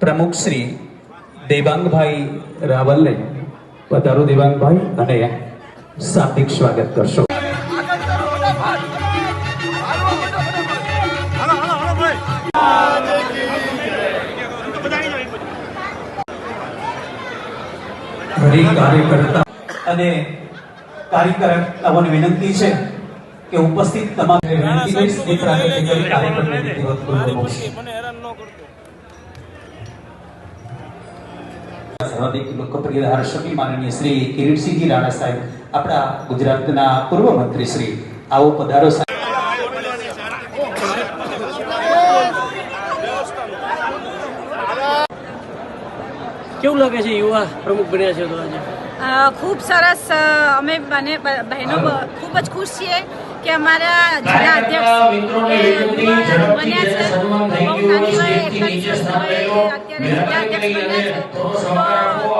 પ્રમુખ શ્રી દેવાંગભાઈ રાવલને પધારો દેવાંગભાઈ અને શાબ્દિક સ્વાગત કરશો. કાર્યકર્તા અને કાર્યકર્તાઓને વિનંતી છે કે ઉપસ્થિત તમામ વિનંતી કરીશ કે પ્રાદેશિક કાર્યકર્તાઓને વિધિવત પૂર્વક સર્વાધિક લોકપ્રિય ધારાસભ્ય માનનીય શ્રી કિરીટસિંહજી રાણા સાહેબ, આપણા ગુજરાતના પૂર્વ મંત્રી શ્રી, આવો પધારો. કેવું લાગે છે યુવા પ્રમુખ બન્યા છે તો આજે? ખૂબ સરસ. અમે બંને બહેનો ખૂબ જ ખુશ છીએ કે અમારા જિલ્લા અધ્યક્ષ બન્યા છે. બહુ નાની વયે 41 વયે અત્યારે જિલ્લા અધ્યક્ષ બન્યા છે. તો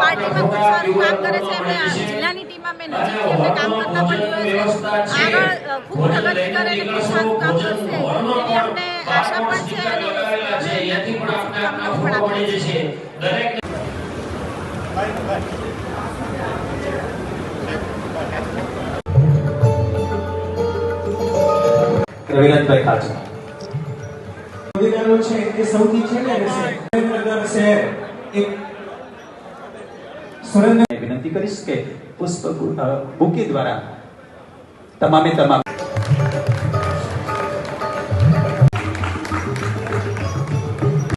પાર્ટીમાં ખૂબ સારું કામ કરે છે. એમને જિલ્લાની ટીમમાં મેં નજીકથી એમને કામ કરતા પણ જોયું છે. આગળ ખૂબ પ્રગતિ કરે અને ખૂબ સારું કામ કરશે એવી અમને આશા પણ છે અને શુભકામનાઓ પણ આપીએ છીએ. રવિરાજભાઈ ખાચર છે એ સૌથી છેલ્લે રહેશે. સુરેન્દ્રનગર શહેર એક સુરેન્દ્ર વિનંતી કરીશ કે પુષ્પ બુકે દ્વારા તમામે તમામ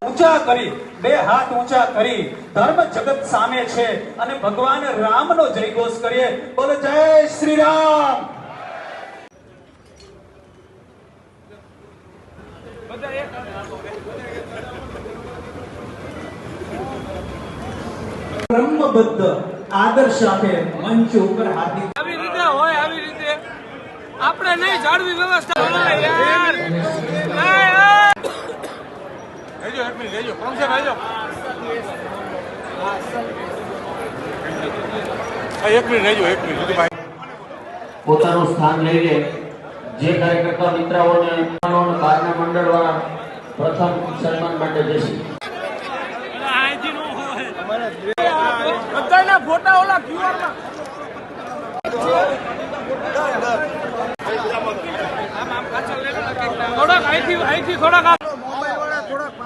ઊંચા કરી, બે હાથ ઊંચા કરી ધર્મ જગત સામે છે અને ભગવાન રામનો જયઘોષ કરીએ. બોલો જય શ્રી રામ. બ્રહ્મબદ્ધ આદર્શ સાથે મંચ ઉપર હાર્દિક આવી રીતે હોય, આવી રીતે આપણે નહીં જાળવી વ્યવસ્થા યાર. લેજો એક મિનિટ, લેજો ફંક્શન લેજો. એક મિનિટ લેજો, એક મિનિટ ભાઈ પોતાનું સ્થાન લઈને જે કાર્યકર્તા મિત્રોને બહારના મંડળ વાળા પ્રથમ સન્માન માટે જશે. બધાના ફોટા ઓલા ક્યુઆર માં થોડાક અહીંથી થોડાક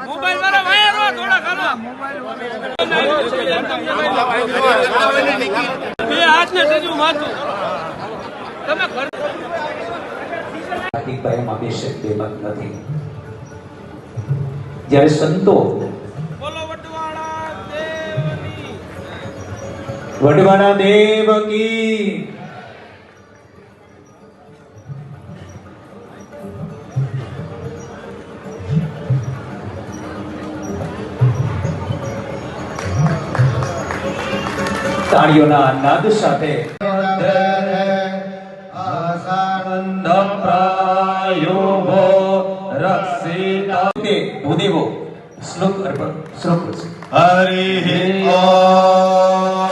મોબાઈલ વાળા વાયર થોડાક બે હાથ ને ત્રીજું માથું તમે હાર્દિકભાઈમાં બે શબ્દ મત નથી. જ્યારે સંતો વડવાળા દેવ કી તાળીઓના નાદ સાથે ભૂદેવો શ્લોક અર્પણ. શ્લોક હરિ ઓમ.